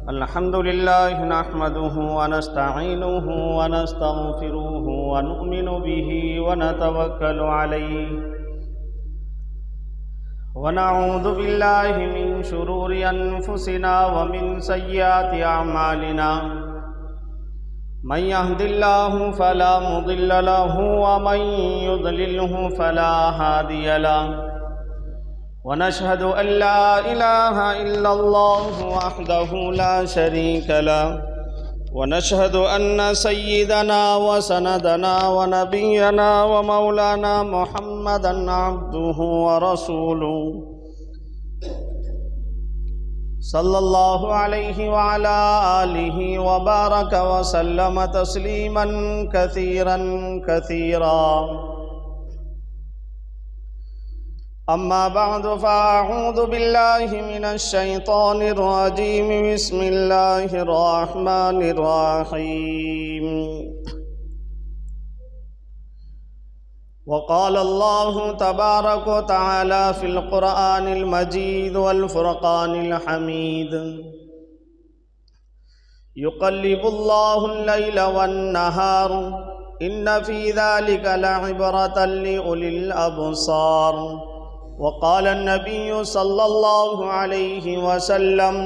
الحمد لله نحمده ونستعينه ونستغفره ونؤمن به ونتوكل عليه ونعوذ بالله من شرور أنفسنا ومن سيئات أعمالنا من يهد الله فلا مضل له ومن يضلله فلا هادي له ونشهد أن لا إله إلا الله وحده لا شريك له ونشهد أن سيدنا وسندنا ونبينا ومولانا محمدا عبده ورسوله صلى الله عليه وعلى آله وبارك وسلم تسليما كثيرا كثيرا أما بعد فأعوذ بالله من الشيطان الرجيم بسم الله الرحمن الرحيم وقال الله تبارك وتعالى في القرآن المجيد والفرقان الحميد يقلب الله الليل والنهار إن في ذلك لعبرة لأولي الأبصار وقال النبي صلى الله عليه وسلم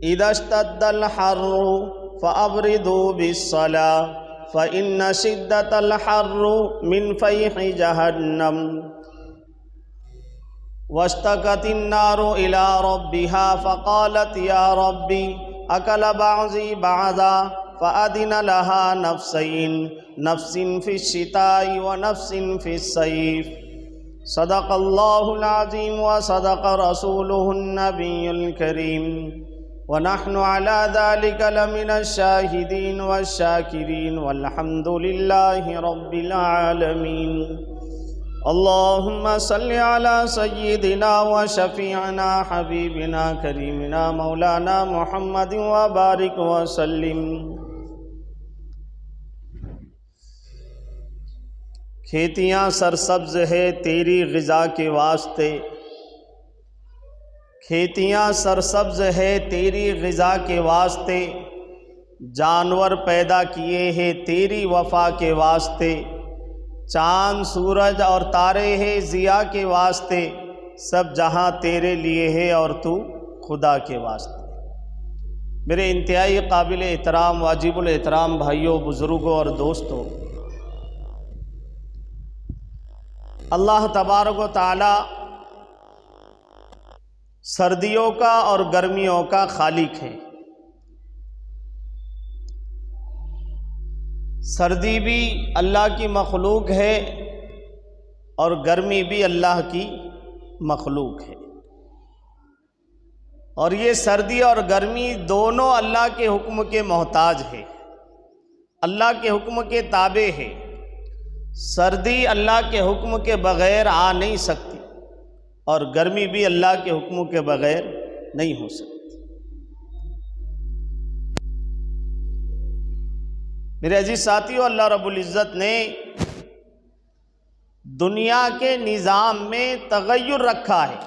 إذا اشتد الحر فأبردوا بالصلاة فإن شدة الحر من فيح جهنم واشتكت النار إلى ربها فقالت يا ربي أكل بعضي بعضا فأذن لها نفسين نفس في الشتاء ونفس في الصيف صدق الله العظيم وصدق رسوله النبي الكريم ونحن على ذلك لمن الشاهدين والشاكرين والحمد لله رب العالمين اللهم صل على سيدنا وشفيعنا حبيبنا كريمنا مولانا محمد وبارك وسلم کھیتیاں سرسبز ہے تیری غذا کے واسطے کھیتیاں سرسبز ہے تیری غذا کے واسطے جانور پیدا کیے ہیں تیری وفا کے واسطے چاند سورج اور تارے ہیں ضیاء کے واسطے سب جہاں تیرے لیے ہے اور تو خدا کے واسطے میرے انتہائی قابل احترام واجب الاحترام بھائیوں بزرگوں اور دوستوں اللہ تبارک و تعالی سردیوں کا اور گرمیوں کا خالق ہے سردی بھی اللہ کی مخلوق ہے اور گرمی بھی اللہ کی مخلوق ہے اور یہ سردی اور گرمی دونوں اللہ کے حکم کے محتاج ہے اللہ کے حکم کے تابع ہے سردی اللہ کے حکم کے بغیر آ نہیں سکتی اور گرمی بھی اللہ کے حکم کے بغیر نہیں ہو سکتی میرے عزیز ساتھیو اللہ رب العزت نے دنیا کے نظام میں تغیر رکھا ہے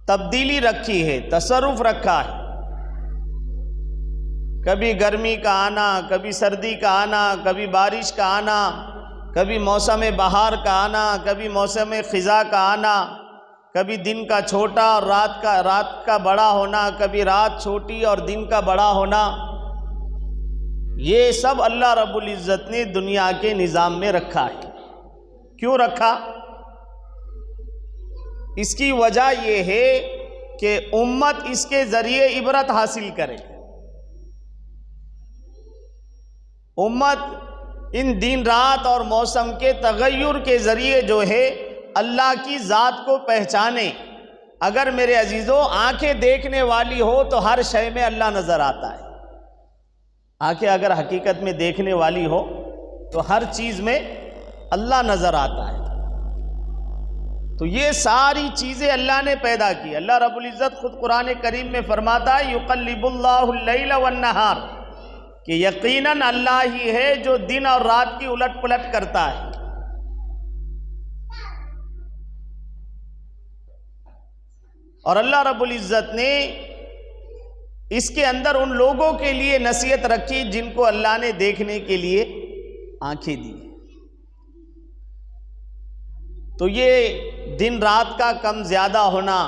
تبدیلی رکھی ہے تصرف رکھا ہے کبھی گرمی کا آنا کبھی سردی کا آنا کبھی بارش کا آنا کبھی موسم بہار کا آنا کبھی موسم خزاں کا آنا کبھی دن کا چھوٹا اور رات کا بڑا ہونا کبھی رات چھوٹی اور دن کا بڑا ہونا یہ سب اللہ رب العزت نے دنیا کے نظام میں رکھا ہے کیوں رکھا اس کی وجہ یہ ہے کہ امت اس کے ذریعے عبرت حاصل کرے امت ان دن رات اور موسم کے تغیر کے ذریعے جو ہے اللہ کی ذات کو پہچانے اگر میرے عزیزوں آنکھیں دیکھنے والی ہو تو ہر شے میں اللہ نظر آتا ہے آنکھیں اگر حقیقت میں دیکھنے والی ہو تو ہر چیز میں اللہ نظر آتا ہے تو یہ ساری چیزیں اللہ نے پیدا کی اللہ رب العزت خود قرآن کریم میں فرماتا ہے یقلب اللہ اللیل والنہار کہ یقیناً اللہ ہی ہے جو دن اور رات کی الٹ پلٹ کرتا ہے اور اللہ رب العزت نے اس کے اندر ان لوگوں کے لیے نصیحت رکھی جن کو اللہ نے دیکھنے کے لیے آنکھیں دی۔ تو یہ دن رات کا کم زیادہ ہونا،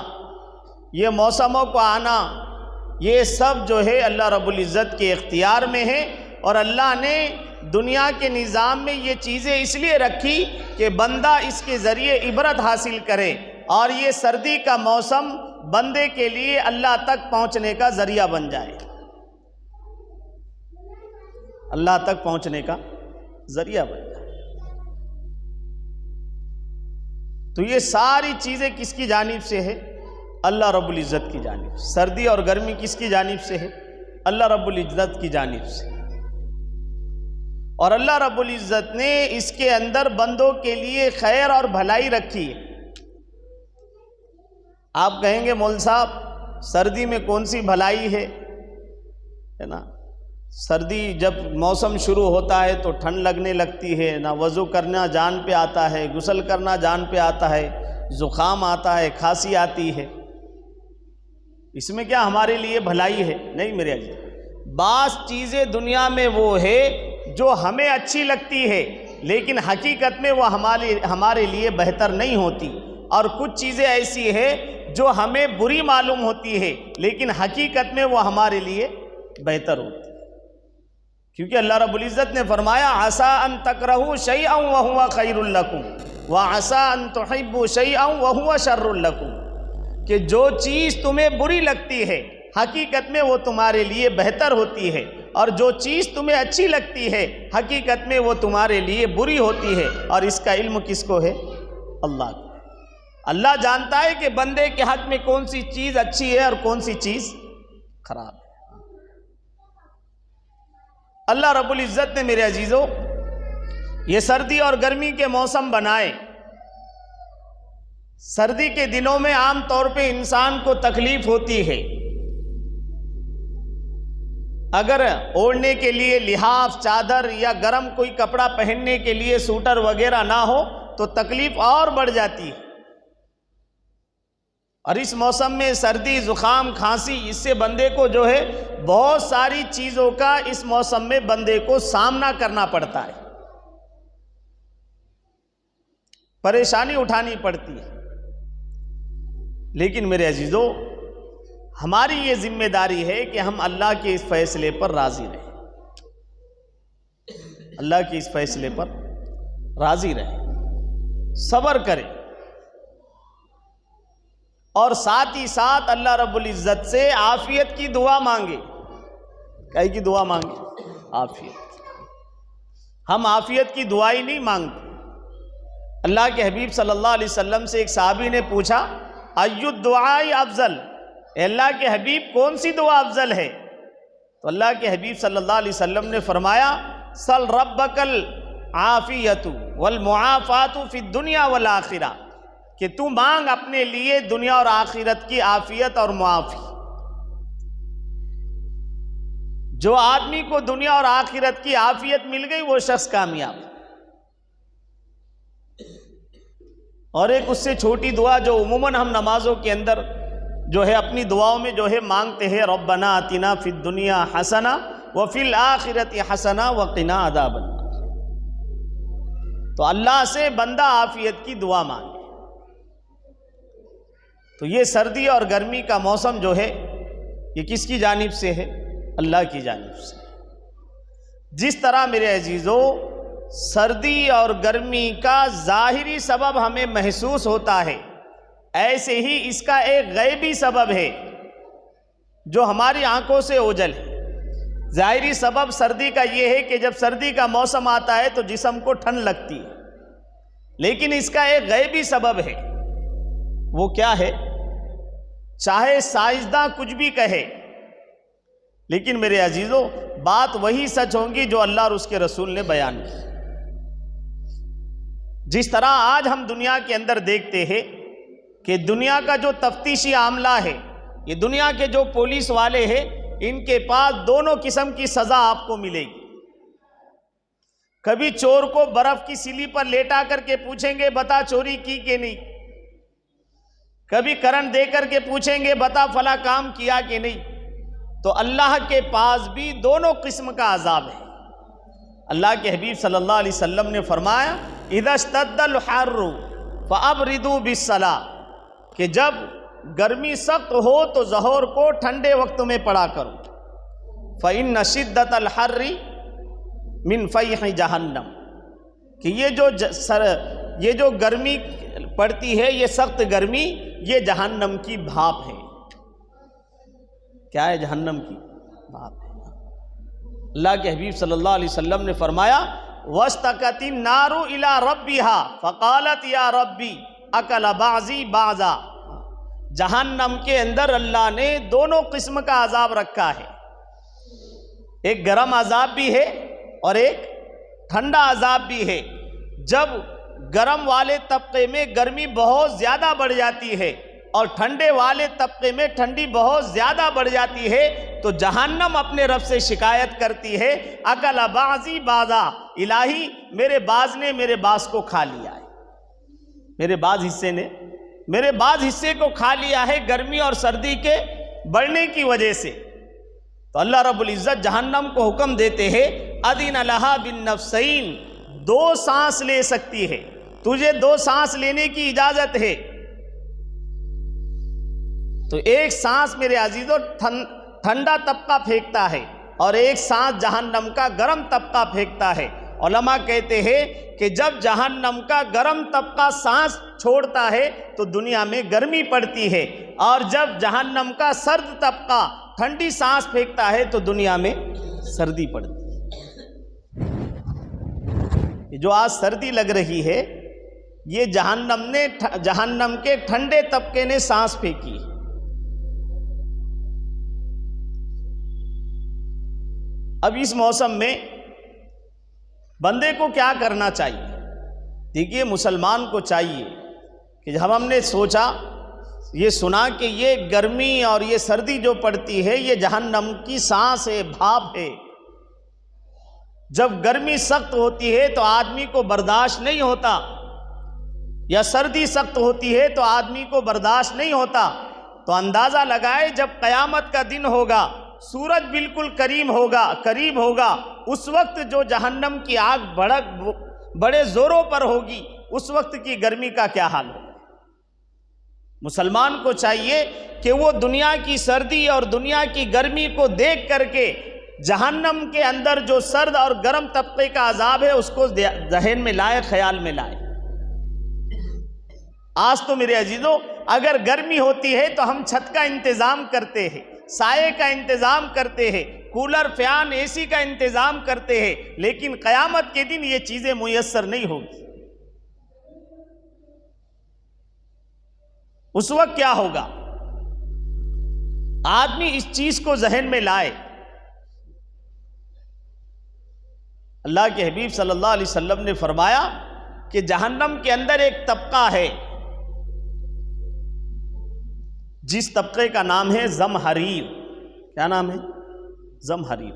یہ موسموں کو آنا، یہ سب جو ہے اللہ رب العزت کے اختیار میں ہے، اور اللہ نے دنیا کے نظام میں یہ چیزیں اس لیے رکھی کہ بندہ اس کے ذریعے عبرت حاصل کرے، اور یہ سردی کا موسم بندے کے لیے اللہ تک پہنچنے کا ذریعہ بن جائے، اللہ تک پہنچنے کا ذریعہ بن جائے۔ تو یہ ساری چیزیں کس کی جانب سے ہے؟ اللہ رب العزت کی جانب سے۔ سردی اور گرمی کس کی جانب سے ہے؟ اللہ رب العزت کی جانب سے۔ اور اللہ رب العزت نے اس کے اندر بندوں کے لیے خیر اور بھلائی رکھی ہے۔ آپ کہیں گے مول صاحب سردی میں کون سی بھلائی ہے نا؟ سردی جب موسم شروع ہوتا ہے تو ٹھنڈ لگنے لگتی ہے نا، وضو کرنا جان پہ آتا ہے، غسل کرنا جان پہ آتا ہے، زکام آتا ہے، کھانسی آتی ہے، اس میں کیا ہمارے لیے بھلائی ہے؟ نہیں میرے عزیز، بعض چیزیں دنیا میں وہ ہے جو ہمیں اچھی لگتی ہے لیکن حقیقت میں وہ ہمارے لیے بہتر نہیں ہوتی، اور کچھ چیزیں ایسی ہے جو ہمیں بری معلوم ہوتی ہے لیکن حقیقت میں وہ ہمارے لیے بہتر ہوتی ہے، کیونکہ اللہ رب العزت نے فرمایا عَسَىٰ أَن تَكْرَهُوا شَيْئًا وَهُوَ خَيْرٌ لَكُمْ وَعَسَىٰ أَن تُحِبُّوا شَيْئًا وَهُوَ شَرٌّ لَكُمْ، کہ جو چیز تمہیں بری لگتی ہے حقیقت میں وہ تمہارے لیے بہتر ہوتی ہے، اور جو چیز تمہیں اچھی لگتی ہے حقیقت میں وہ تمہارے لیے بری ہوتی ہے، اور اس کا علم کس کو ہے؟ اللہ کو۔ اللہ جانتا ہے کہ بندے کے حق میں کون سی چیز اچھی ہے اور کون سی چیز خراب ہے۔ اللہ رب العزت نے میرے عزیزوں یہ سردی اور گرمی کے موسم بنائے۔ سردی کے دنوں میں عام طور پہ انسان کو تکلیف ہوتی ہے، اگر اوڑھنے کے لیے لحاف، چادر یا گرم کوئی کپڑا پہننے کے لیے سوٹر وغیرہ نہ ہو تو تکلیف اور بڑھ جاتی ہے، اور اس موسم میں سردی، زکام، کھانسی، اس سے بندے کو جو ہے بہت ساری چیزوں کا اس موسم میں بندے کو سامنا کرنا پڑتا ہے، پریشانی اٹھانی پڑتی ہے۔ لیکن میرے عزیزوں ہماری یہ ذمہ داری ہے کہ ہم اللہ کے اس فیصلے پر راضی رہیں، اللہ کے اس فیصلے پر راضی رہیں، صبر کریں، اور ساتھ ہی ساتھ اللہ رب العزت سے عافیت کی دعا مانگے۔ کیا کی دعا مانگے؟ عافیت۔ ہم عافیت کی دعا ہی نہیں مانگتے۔ اللہ کے حبیب صلی اللہ علیہ وسلم سے ایک صحابی نے پوچھا ایُّ الدعاء افضل، اے اللہ کے حبیب کون سی دعا افضل ہے؟ تو اللہ کے حبیب صلی اللہ علیہ وسلم نے فرمایا سل ربک العافیۃ والمعافات فی الدنیا والآخرہ، کہ تو مانگ اپنے لیے دنیا اور آخرت کی عافیت اور معافی۔ جو آدمی کو دنیا اور آخرت کی عافیت مل گئی وہ شخص کامیاب، اور ایک اس سے چھوٹی دعا جو عموماً ہم نمازوں کے اندر جو ہے اپنی دعاؤں میں جو ہے مانگتے ہیں ربنا آتنا فی الدنیا حسنہ وفی الآخرۃ حسنہ وقنا عذاب النار، تو اللہ سے بندہ عافیت کی دعا مانگے۔ تو یہ سردی اور گرمی کا موسم جو ہے یہ کس کی جانب سے ہے؟ اللہ کی جانب سے۔ جس طرح میرے عزیزوں سردی اور گرمی کا ظاہری سبب ہمیں محسوس ہوتا ہے، ایسے ہی اس کا ایک غیبی سبب ہے جو ہماری آنکھوں سے اوجھل ہے۔ ظاہری سبب سردی کا یہ ہے کہ جب سردی کا موسم آتا ہے تو جسم کو ٹھنڈ لگتی ہے، لیکن اس کا ایک غیبی سبب ہے، وہ کیا ہے؟ چاہے سائنسداں کچھ بھی کہے لیکن میرے عزیزوں بات وہی سچ ہوگی جو اللہ اور اس کے رسول نے بیان کی۔ جس طرح آج ہم دنیا کے اندر دیکھتے ہیں کہ دنیا کا جو تفتیشی عاملہ ہے، یہ دنیا کے جو پولیس والے ہیں، ان کے پاس دونوں قسم کی سزا آپ کو ملے گی۔ کبھی چور کو برف کی سیلی پر لیٹا کر کے پوچھیں گے بتا چوری کی کہ نہیں، کبھی کرنٹ دے کر کے پوچھیں گے بتا فلاں کام کیا کہ نہیں، تو اللہ کے پاس بھی دونوں قسم کا عذاب ہے۔ اللہ کے حبیب صلی اللہ علیہ وسلم نے فرمایا اذا اشتد الحر فابردوا بالصلاۃ، کہ جب گرمی سخت ہو تو ظہر کو ٹھنڈے وقت میں پڑھا کرو۔ فإن شدۃ الحر من فیح جہنم، کہ یہ جو گرمی پڑتی ہے، یہ سخت گرمی، یہ جہنم کی بھاپ ہے۔ کیا ہے؟ جہنم کی بھاپ ہے۔ اللہ کے حبیب صلی اللہ علیہ وسلم نے فرمایا وَاسْتَكَتِ النَّارُ إِلَىٰ رَبِّهَا فَقَالَتْ يَا رَبِّ أَكَلَ بَعْضِي بَعْضًا، جہنم کے اندر اللہ نے دونوں قسم کا عذاب رکھا ہے، ایک گرم عذاب بھی ہے اور ایک ٹھنڈا عذاب بھی ہے۔ جب گرم والے طبقے میں گرمی بہت زیادہ بڑھ جاتی ہے اور ٹھنڈے والے طبقے میں ٹھنڈی بہت زیادہ بڑھ جاتی ہے تو جہنم اپنے رب سے شکایت کرتی ہے اکل بعضی بعضا، الہی میرے بعض نے میرے بعض کو کھا لیا ہے، میرے بعض حصے نے میرے بعض حصے کو کھا لیا ہے گرمی اور سردی کے بڑھنے کی وجہ سے۔ تو اللہ رب العزت جہنم کو حکم دیتے ہیں اذن لہا بالنفسین، دو سانس لے سکتی ہے، تجھے دو سانس لینے کی اجازت ہے۔ تو ایک سانس میرے عزیزو ٹھنڈا طبقہ پھینکتا ہے اور ایک سانس جہنم کا گرم طبقہ پھینکتا ہے۔ علماء کہتے ہیں کہ جب جہنم کا گرم طبقہ سانس چھوڑتا ہے تو دنیا میں گرمی پڑتی ہے، اور جب جہنم کا سرد طبقہ ٹھنڈی سانس پھینکتا ہے تو دنیا میں سردی پڑتی ہے۔ جو آج سردی لگ رہی ہے یہ جہنم کے ٹھنڈے طبقے نے سانس پھینکی ہے۔ اب اس موسم میں بندے کو کیا کرنا چاہیے؟ دیکھیے مسلمان کو چاہیے کہ جب ہم نے سوچا یہ سنا کہ یہ گرمی اور یہ سردی جو پڑتی ہے یہ جہنم کی سانس ہے، بھاپ ہے۔ جب گرمی سخت ہوتی ہے تو آدمی کو برداشت نہیں ہوتا، یا سردی سخت ہوتی ہے تو آدمی کو برداشت نہیں ہوتا، تو اندازہ لگائے جب قیامت کا دن ہوگا، سورج بالکل قریب ہوگا، اس وقت جو جہنم کی آگ بڑے زوروں پر ہوگی، اس وقت کی گرمی کا کیا حال ہوگا۔ مسلمان کو چاہیے کہ وہ دنیا کی سردی اور دنیا کی گرمی کو دیکھ کر کے جہنم کے اندر جو سرد اور گرم طبقے کا عذاب ہے اس کو ذہن میں لائے، خیال میں لائے۔ آج تو میرے عزیزو اگر گرمی ہوتی ہے تو ہم چھت کا انتظام کرتے ہیں، سائے کا انتظام کرتے ہیں، کولر، فیان، اے سی کا انتظام کرتے ہیں، لیکن قیامت کے دن یہ چیزیں میسر نہیں ہوگی۔ اس وقت کیا ہوگا؟ آدمی اس چیز کو ذہن میں لائے۔ اللہ کے حبیب صلی اللہ علیہ وسلم نے فرمایا کہ جہنم کے اندر ایک طبقہ ہے جس طبقے کا نام ہے زمہریر۔ کیا نام ہے؟ زمہریر۔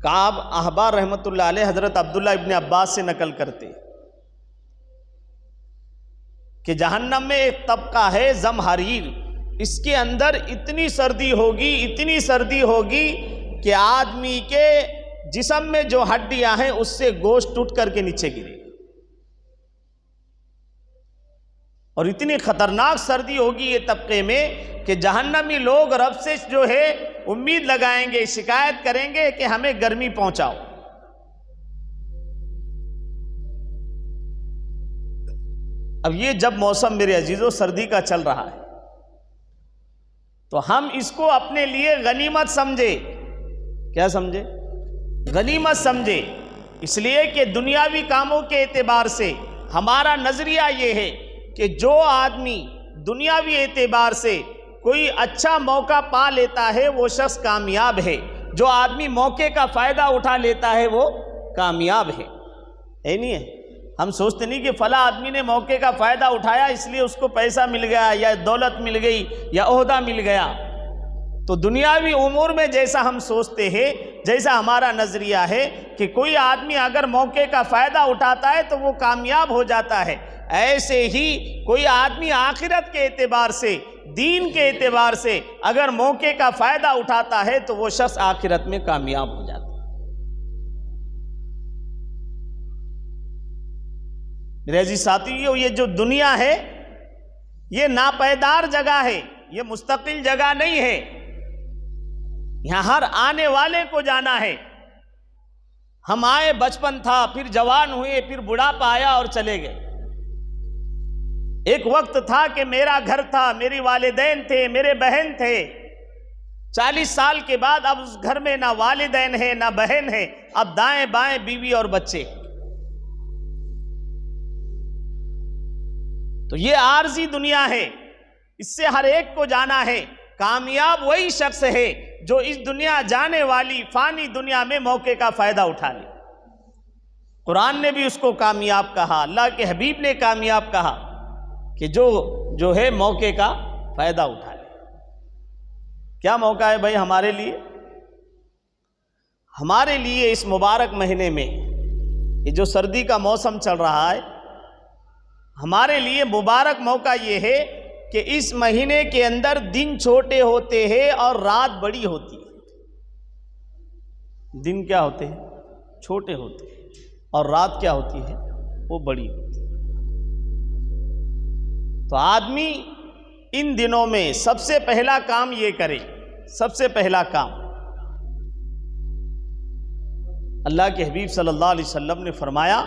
کعب احبار رحمۃ اللہ علیہ حضرت عبداللہ ابن عباس سے نقل کرتے کہ جہنم میں ایک طبقہ ہے زمہریر، اس کے اندر اتنی سردی ہوگی کہ آدمی کے جسم میں جو ہڈیاں ہیں اس سے گوشت ٹوٹ کر کے نیچے گرے، اور اتنی خطرناک سردی ہوگی یہ طبقے میں کہ جہنمی لوگ رب سے جو ہے امید لگائیں گے، شکایت کریں گے کہ ہمیں گرمی پہنچاؤ۔ اب یہ جب موسم میرے عزیزو سردی کا چل رہا ہے تو ہم اس کو اپنے لیے غنیمت سمجھے۔ کیا سمجھے؟ غنیمت سمجھے، اس لیے کہ دنیاوی کاموں کے اعتبار سے ہمارا نظریہ یہ ہے کہ جو آدمی دنیاوی اعتبار سے کوئی اچھا موقع پا لیتا ہے وہ شخص کامیاب ہے، جو آدمی موقع کا فائدہ اٹھا لیتا ہے وہ کامیاب ہے۔ نہیں ہے؟ ہم سوچتے نہیں کہ فلاں آدمی نے موقع کا فائدہ اٹھایا اس لیے اس کو پیسہ مل گیا یا دولت مل گئی یا عہدہ مل گیا۔ تو دنیاوی امور میں جیسا ہم سوچتے ہیں، جیسا ہمارا نظریہ ہے کہ کوئی آدمی اگر موقع کا فائدہ اٹھاتا ہے تو وہ کامیاب ہو جاتا ہے، ایسے ہی کوئی آدمی آخرت کے اعتبار سے، دین کے اعتبار سے اگر موقع کا فائدہ اٹھاتا ہے تو وہ شخص آخرت میں کامیاب ہو جاتا ہے۔ میرے عزیز ساتھیو، یہ جو دنیا ہے یہ ناپائیدار جگہ ہے، یہ مستقل جگہ نہیں ہے، یہاں ہر آنے والے کو جانا ہے۔ ہم آئے، بچپن تھا، پھر جوان ہوئے، پھر بڑھاپا آیا اور چلے گئے۔ ایک وقت تھا کہ میرا گھر تھا، میری والدین تھے، میرے بہن تھے۔ 40 سال کے بعد اب اس گھر میں نہ والدین ہیں نہ بہن ہیں، اب دائیں بائیں بیوی اور بچے۔ تو یہ عارضی دنیا ہے، اس سے ہر ایک کو جانا ہے۔ کامیاب وہی شخص ہے جو اس دنیا جانے والی فانی دنیا میں موقع کا فائدہ اٹھا لے۔ قرآن نے بھی اس کو کامیاب کہا، اللہ کے حبیب نے کامیاب کہا کہ جو ہے موقع کا فائدہ اٹھا لے۔ کیا موقع ہے بھائی ہمارے لیے؟ ہمارے لیے اس مبارک مہینے میں، یہ جو سردی کا موسم چل رہا ہے، ہمارے لیے مبارک موقع یہ ہے کہ اس مہینے کے اندر دن چھوٹے ہوتے ہیں اور رات بڑی ہوتی ہے۔ دن کیا ہوتے ہیں؟ چھوٹے ہوتے ہیں، اور رات کیا ہوتی ہے؟ وہ بڑی ہوتی ہے۔ تو آدمی ان دنوں میں سب سے پہلا کام یہ کرے، سب سے پہلا کام، اللہ کے حبیب صلی اللہ علیہ وسلم نے فرمایا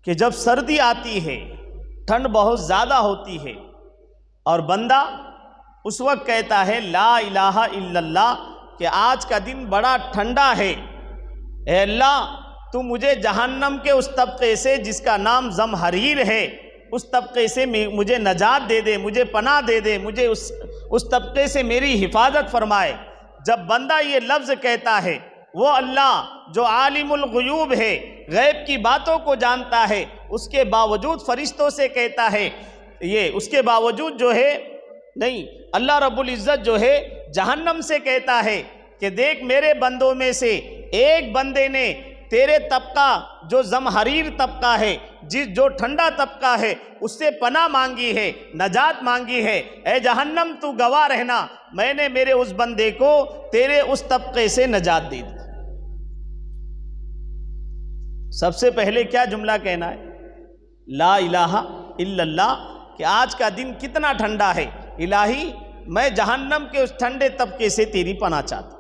کہ جب سردی آتی ہے، ٹھنڈ بہت زیادہ ہوتی ہے، اور بندہ اس وقت کہتا ہے لا الہ الا اللہ کہ آج کا دن بڑا ٹھنڈا ہے، اے اللہ تو مجھے جہنم کے اس طبقے سے جس کا نام زمہریر ہے، اس طبقے سے مجھے نجات دے دے، مجھے پناہ دے دے، مجھے اس طبقے سے میری حفاظت فرمائے۔ جب بندہ یہ لفظ کہتا ہے، وہ اللہ جو عالم الغیوب ہے، غیب کی باتوں کو جانتا ہے، اس کے باوجود فرشتوں سے کہتا ہے، یہ اس کے باوجود جو ہے نہیں، اللہ رب العزت جو ہے جہنم سے کہتا ہے کہ دیکھ میرے بندوں میں سے ایک بندے نے تیرے طبقہ جو زمہریر طبقہ ہے، جو ٹھنڈا طبقہ ہے، اس سے پناہ مانگی ہے، نجات مانگی ہے، اے جہنم تو گواہ رہنا، میں نے میرے اس بندے کو تیرے اس طبقے سے نجات دی۔ سب سے پہلے کیا جملہ کہنا ہے؟ لا الہ الا اللہ، کہ آج کا دن کتنا ٹھنڈا ہے، الہی میں جہنم کے اس ٹھنڈے طبقے سے تیری پناہ چاہتا ہوں۔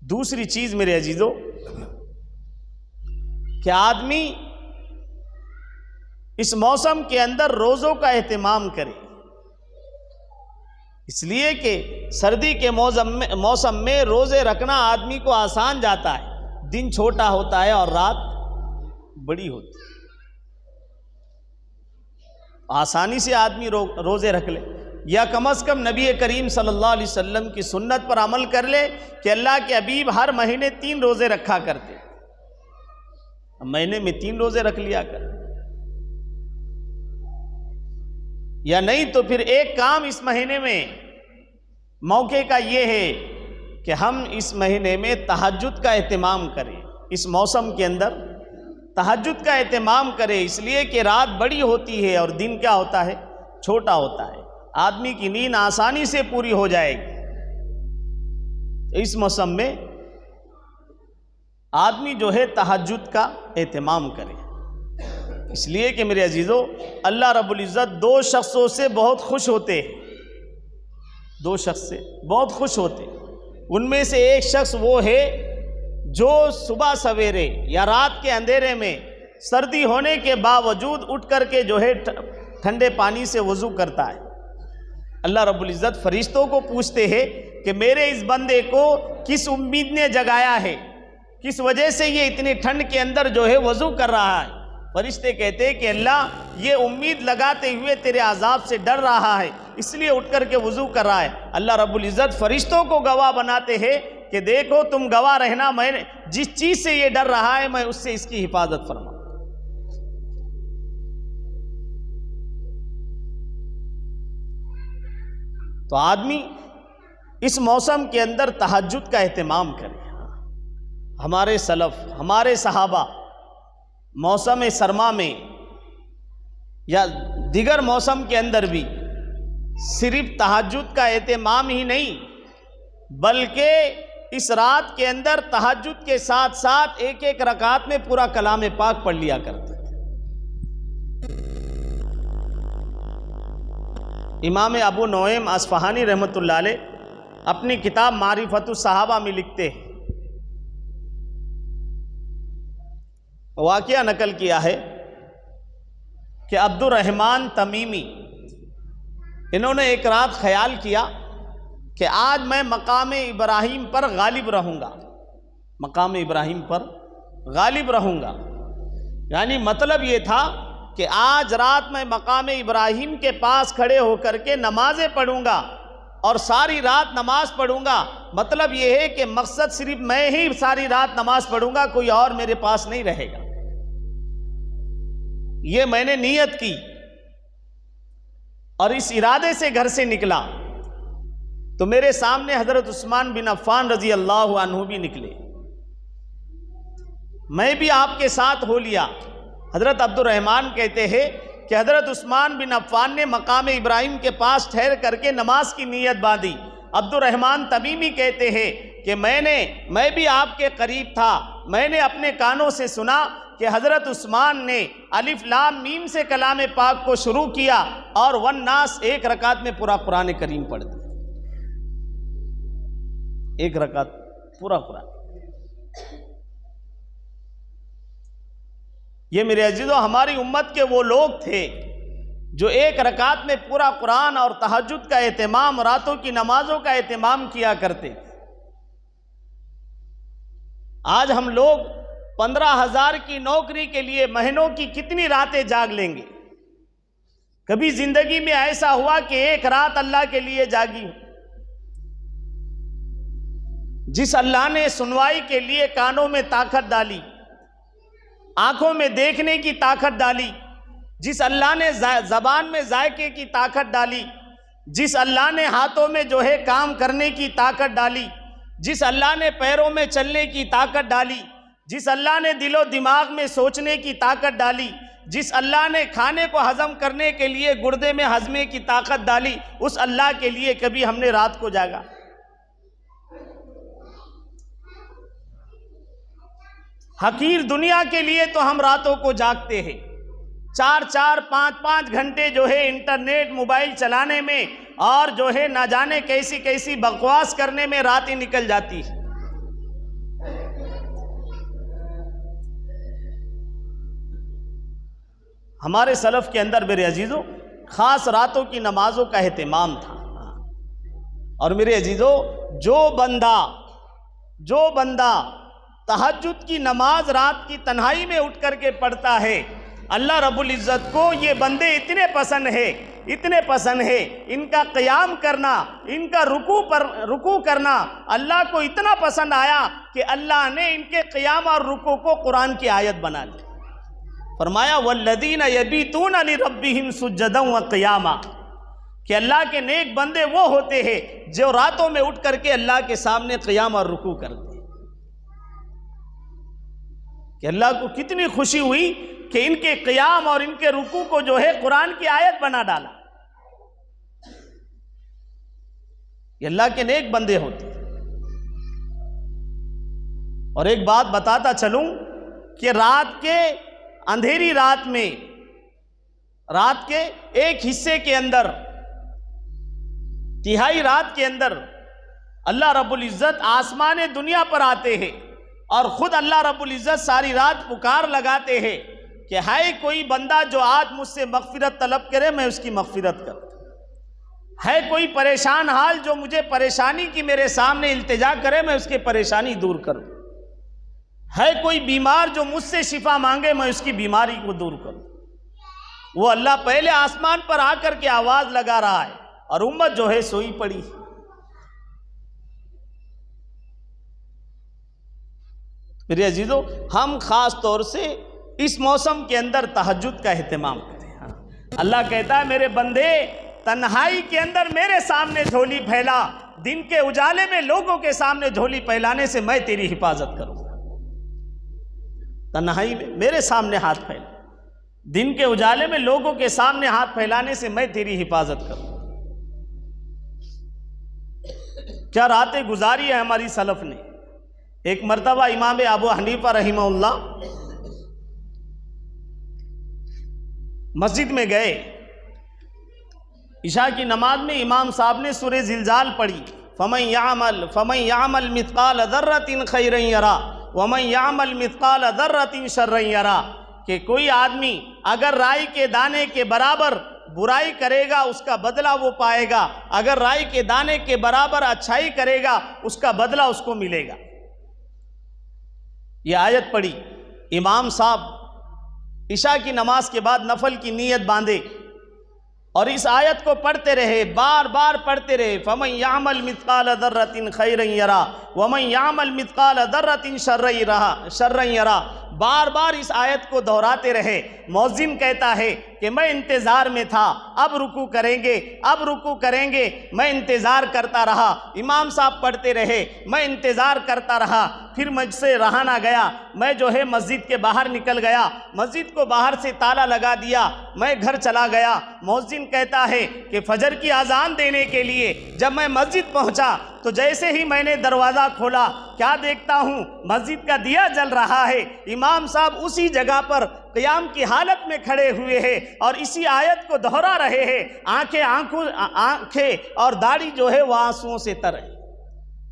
دوسری چیز میرے عزیزو، کہ آدمی اس موسم کے اندر روزوں کا اہتمام کرے، اس لیے کہ سردی کے موسم میں روزے رکھنا آدمی کو آسان جاتا ہے، دن چھوٹا ہوتا ہے اور رات بڑی ہوتی ہے، آسانی سے آدمی روزے رکھ لے، یا کم از کم نبی کریم صلی اللہ علیہ وسلم کی سنت پر عمل کر لے کہ اللہ کے حبیب ہر مہینے 3 روزے رکھا کرتے، مہینے میں 3 روزے رکھ لیا کر، یا نہیں تو پھر ایک کام اس مہینے میں موقع کا یہ ہے کہ ہم اس مہینے میں تہجد کا اہتمام کریں، اس موسم کے اندر تہجد کا اہتمام کریں، اس لیے کہ رات بڑی ہوتی ہے اور دن کیا ہوتا ہے؟ چھوٹا ہوتا ہے، آدمی کی نیند آسانی سے پوری ہو جائے گی۔ اس موسم میں آدمی جو ہے تہجد کا اہتمام کرے، اس لیے کہ میرے عزیزو اللہ رب العزت 2 شخصوں سے بہت خوش ہوتے ہیں، 2 شخص سے بہت خوش ہوتے ہیں، ان میں سے ایک شخص وہ ہے جو صبح سویرے یا رات کے اندھیرے میں سردی ہونے کے باوجود اٹھ کر کے جو ہے ٹھنڈے پانی سے وضو کرتا ہے۔ اللہ رب العزت فرشتوں کو پوچھتے ہیں کہ میرے اس بندے کو کس امید نے جگایا ہے، کس وجہ سے یہ اتنی ٹھنڈ کے اندر جو ہے وضو کر رہا ہے؟ فرشتے کہتے ہیں کہ اللہ یہ امید لگاتے ہوئے تیرے عذاب سے ڈر رہا ہے، اس لیے اٹھ کر کے وضو کر رہا ہے۔ اللہ رب العزت فرشتوں کو گواہ بناتے ہیں کہ دیکھو تم گواہ رہنا، میں جس چیز سے یہ ڈر رہا ہے میں اس سے اس کی حفاظت فرماؤں۔ تو آدمی اس موسم کے اندر تہجد کا اہتمام کرے، ہمارے سلف، ہمارے صحابہ موسم سرما میں یا دیگر موسم کے اندر بھی صرف تہجد کا اہتمام ہی نہیں بلکہ اس رات کے اندر تہجد کے ساتھ ساتھ ایک ایک رکعت میں پورا کلام پاک پڑھ لیا کرتے تھے۔ امام ابو نعیم اصفہانی رحمۃ اللہ علیہ اپنی کتاب معرفت الصحابہ میں لکھتے ہیں، واقعہ نقل کیا ہے کہ عبد الرحمن تمیمی انہوں نے ایک رات خیال کیا کہ آج میں مقام ابراہیم پر غالب رہوں گا، مقام ابراہیم پر غالب رہوں گا، یعنی مطلب یہ تھا کہ آج رات میں مقام ابراہیم کے پاس کھڑے ہو کر کے نمازیں پڑھوں گا اور ساری رات نماز پڑھوں گا۔ مطلب یہ ہے کہ مقصد صرف میں ہی ساری رات نماز پڑھوں گا، کوئی اور میرے پاس نہیں رہے گا، یہ میں نے نیت کی اور اس ارادے سے گھر سے نکلا تو میرے سامنے حضرت عثمان بن عفان رضی اللہ عنہ بھی نکلے، میں بھی آپ کے ساتھ ہو لیا۔ حضرت عبد الرحمن کہتے ہیں کہ حضرت عثمان بن عفان نے مقام ابراہیم کے پاس ٹھہر کر کے نماز کی نیت باندھی۔ عبد الرحمن تمیمی کہتے ہیں کہ میں بھی آپ کے قریب تھا، میں نے اپنے کانوں سے سنا کہ حضرت عثمان نے الف لام میم سے کلام پاک کو شروع کیا اور والناس ایک رکعت میں پورا قرآن کریم پڑھ دیا، ایک رکعت پورا قرآن۔ یہ میرے عزیزو ہماری امت کے وہ لوگ تھے جو ایک رکعت میں پورا قرآن اور تہجد کا اہتمام، راتوں کی نمازوں کا اہتمام کیا کرتے تھے۔ آج ہم لوگ 15,000 کی نوکری کے لیے مہینوں کی کتنی راتیں جاگ لیں گے؟ کبھی زندگی میں ایسا ہوا کہ ایک رات اللہ کے لیے جاگی ہو؟ جس اللہ نے سنوائی کے لیے کانوں میں طاقت ڈالی، آنکھوں میں دیکھنے کی طاقت ڈالی، جس اللہ نے زبان میں ذائقے کی طاقت ڈالی، جس اللہ نے ہاتھوں میں جو ہے کام کرنے کی طاقت ڈالی، جس اللہ نے پیروں میں چلنے کی طاقت ڈالی، جس اللہ نے دل و دماغ میں سوچنے کی طاقت ڈالی، جس اللہ نے کھانے کو ہضم کرنے کے لیے گردے میں ہضمے کی طاقت ڈالی، اس اللہ کے لیے کبھی ہم نے رات کو جاگا؟ حقیر دنیا کے لیے تو ہم راتوں کو جاگتے ہیں، 4-4 5-5 گھنٹے جو ہے انٹرنیٹ موبائل چلانے میں اور جو ہے نہ جانے کیسی کیسی بکواس کرنے میں راتیں نکل جاتی ہیں۔ ہمارے سلف کے اندر میرے عزیزوں خاص راتوں کی نمازوں کا اہتمام تھا، اور میرے عزیزوں جو بندہ تہجد کی نماز رات کی تنہائی میں اٹھ کر کے پڑھتا ہے، اللہ رب العزت کو یہ بندے اتنے پسند ہے، ان کا قیام کرنا، ان کا رکوع کرنا اللہ کو اتنا پسند آیا کہ اللہ نے ان کے قیام اور رکوع کو قرآن کی آیت بنا لی۔ فرمایا والذین یبیتون لربہم سجدا وقیاما، کہ اللہ کے نیک بندے وہ ہوتے ہیں جو راتوں میں اٹھ کر کے اللہ کے سامنے قیام اور رکوع کرتے ہیں۔ کہ اللہ کو کتنی خوشی ہوئی کہ ان کے قیام اور ان کے رکوع کو جو ہے قرآن کی آیت بنا ڈالا۔ یہ اللہ کے نیک بندے ہوتے ہیں۔ اور ایک بات بتاتا چلوں کہ رات کے اندھیری رات میں، رات کے ایک حصے کے اندر، تہائی رات کے اندر اللہ رب العزت آسمان دنیا پر آتے ہیں اور خود اللہ رب العزت ساری رات پکار لگاتے ہیں کہ ہے کوئی بندہ جو آج مجھ سے مغفرت طلب کرے، میں اس کی مغفرت کروں۔ ہے کوئی پریشان حال جو مجھے پریشانی کی میرے سامنے التجا کرے، میں اس کی پریشانی دور کروں۔ ہے کوئی بیمار جو مجھ سے شفا مانگے، میں اس کی بیماری کو دور کروں۔ وہ اللہ پہلے آسمان پر آ کر کے آواز لگا رہا ہے اور امت جو ہے سوئی پڑی۔ میرے عزیزو ہم خاص طور سے اس موسم کے اندر تہجد کا اہتمام کریں۔ اللہ کہتا ہے میرے بندے تنہائی کے اندر میرے سامنے جھولی پھیلا، دن کے اجالے میں لوگوں کے سامنے جھولی پھیلانے سے میں تیری حفاظت کروں گا۔ تنہائی میں میرے سامنے ہاتھ پھیلا، دن کے اجالے میں لوگوں کے سامنے ہاتھ پھیلانے سے میں تیری حفاظت کروں۔ کیا راتیں گزاری ہے ہماری سلف نے۔ ایک مرتبہ امام ابو حنیفہ رحمہ اللہ مسجد میں گئے، عشاء کی نماز میں امام صاحب نے سورہ زلزال پڑھی، فَمَن يَعْمَلْ مِثْقَالَ ذَرَّةٍ خَيْرًا يَرَهُ وَمَن يَعْمَلْ مِثْقَالَ ذَرَّةٍ شَرًّا يَرَهُ، کہ کوئی آدمی اگر رائی کے دانے کے برابر برائی کرے گا اس کا بدلہ وہ پائے گا، اگر رائی کے دانے کے برابر اچھائی کرے گا اس کا بدلہ اس کو ملے گا۔ یہ آیت پڑھی، امام صاحب عشاء کی نماز کے بعد نفل کی نیت باندھے اور اس آیت کو پڑھتے رہے، بار بار پڑھتے رہے، فَمَن يَعْمَلْ مِثْقَالَ ذَرَّةٍ خَيْرًا يَرَهُ وَمَن يَعْمَلْ مِثْقَالَ ذَرَّةٍ شَرًّا يَرَهُ، بار بار اس آیت کو دہراتے رہے۔ مؤذن کہتا ہے کہ میں انتظار میں تھا، اب رکوع کریں گے، اب رکوع کریں گے، میں انتظار کرتا رہا، امام صاحب پڑھتے رہے، میں انتظار کرتا رہا، پھر مجھ سے رہا نہ گیا، میں جو ہے مسجد کے باہر نکل گیا، مسجد کو باہر سے تالا لگا دیا، میں گھر چلا گیا۔ مؤذن کہتا ہے کہ فجر کی اذان دینے کے لیے جب میں مسجد پہنچا تو جیسے ہی میں نے دروازہ کھولا کیا دیکھتا ہوں، مسجد کا دیا جل رہا ہے، امام صاحب اسی جگہ پر قیام کی حالت میں کھڑے ہوئے ہیں اور اسی آیت کو دہرا رہے ہیں، آنکھیں اور داڑھی جو ہے وہ آنسوؤں سے تر ہے۔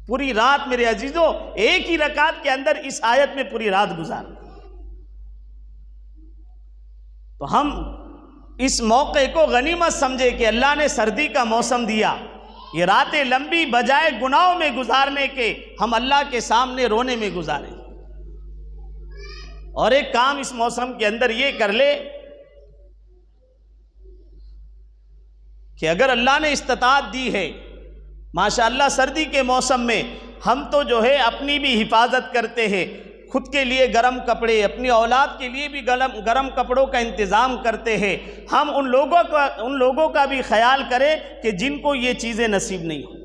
پوری رات میرے عزیزوں ایک ہی رکعت کے اندر اس آیت میں پوری رات گزار۔ تو ہم اس موقع کو غنیمت سمجھے کہ اللہ نے سردی کا موسم دیا، یہ راتیں لمبی بجائے گناہوں میں گزارنے کے ہم اللہ کے سامنے رونے میں گزاریں۔ اور ایک کام اس موسم کے اندر یہ کر لے کہ اگر اللہ نے استطاعت دی ہے، ماشاءاللہ سردی کے موسم میں ہم تو جو ہے اپنی بھی حفاظت کرتے ہیں، خود کے لیے گرم کپڑے، اپنی اولاد کے لیے بھی گرم کپڑوں کا انتظام کرتے ہیں۔ ہم ان لوگوں کا بھی خیال کریں کہ جن کو یہ چیزیں نصیب نہیں ہوتی۔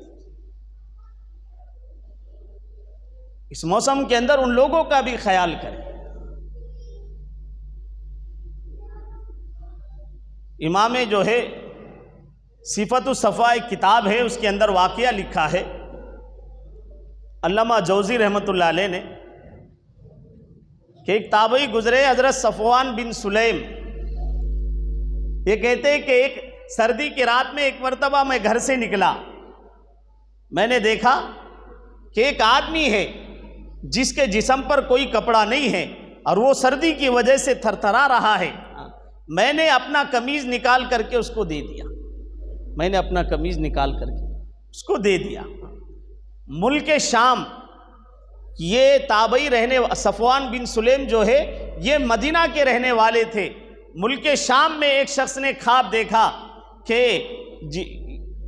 اس موسم کے اندر ان لوگوں کا بھی خیال کریں۔ امام جو ہے صفت الصفا ایک کتاب ہے، اس کے اندر واقعہ لکھا ہے علامہ جوزی رحمۃ اللہ علیہ نے کہ ایک تابعی گزرے حضرت صفوان بن سلیم، یہ کہتے ہیں کہ ایک سردی کی رات میں ایک مرتبہ میں گھر سے نکلا، میں نے دیکھا کہ ایک آدمی ہے جس کے جسم پر کوئی کپڑا نہیں ہے اور وہ سردی کی وجہ سے تھرتھرا رہا ہے۔ میں نے اپنا قمیض نکال کر کے اس کو دے دیا، میں نے اپنا قمیض نکال کر کے اس کو دے دیا۔ ملک شام یہ تابعی صفوان بن سلیم جو ہے یہ مدینہ کے رہنے والے تھے۔ ملک شام میں ایک شخص نے خواب دیکھا کہ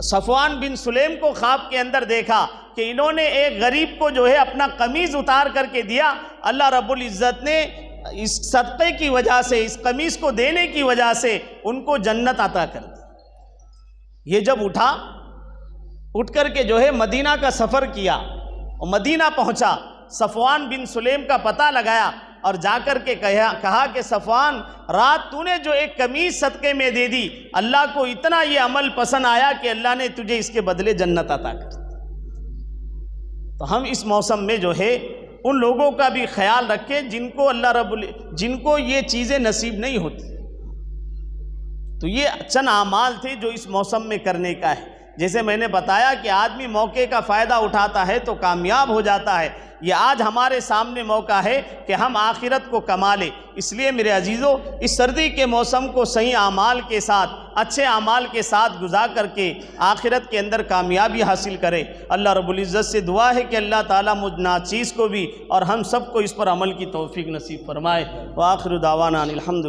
صفوان بن سلیم کو خواب کے اندر دیکھا کہ انہوں نے ایک غریب کو جو ہے اپنا قمیض اتار کر کے دیا، اللہ رب العزت نے اس صدقے کی وجہ سے، اس قمیض کو دینے کی وجہ سے ان کو جنت عطا کر دی۔ یہ جب اٹھ کر کے جو ہے مدینہ کا سفر کیا اور مدینہ پہنچا، صفوان بن سلیم کا پتہ لگایا اور جا کر کے کہا کہ صفوان، رات تو نے جو ایک قمیض صدقے میں دے دی، اللہ کو اتنا یہ عمل پسند آیا کہ اللہ نے تجھے اس کے بدلے جنت عطا کر دی۔ تو ہم اس موسم میں جو ہے ان لوگوں کا بھی خیال رکھیں جن کو یہ چیزیں نصیب نہیں ہوتی۔ تو یہ چند اعمال تھے جو اس موسم میں کرنے کا ہے۔ جیسے میں نے بتایا کہ آدمی موقع کا فائدہ اٹھاتا ہے تو کامیاب ہو جاتا ہے۔ یہ آج ہمارے سامنے موقع ہے کہ ہم آخرت کو کما لیں۔ اس لیے میرے عزیزوں اس سردی کے موسم کو صحیح اعمال کے ساتھ، اچھے اعمال کے ساتھ گزار کر کے آخرت کے اندر کامیابی حاصل کرے۔ اللہ رب العزت سے دعا ہے کہ اللہ تعالیٰ مجھ ناچیز کو بھی اور ہم سب کو اس پر عمل کی توفیق نصیب فرمائے۔ وآخر دعوانا الحمد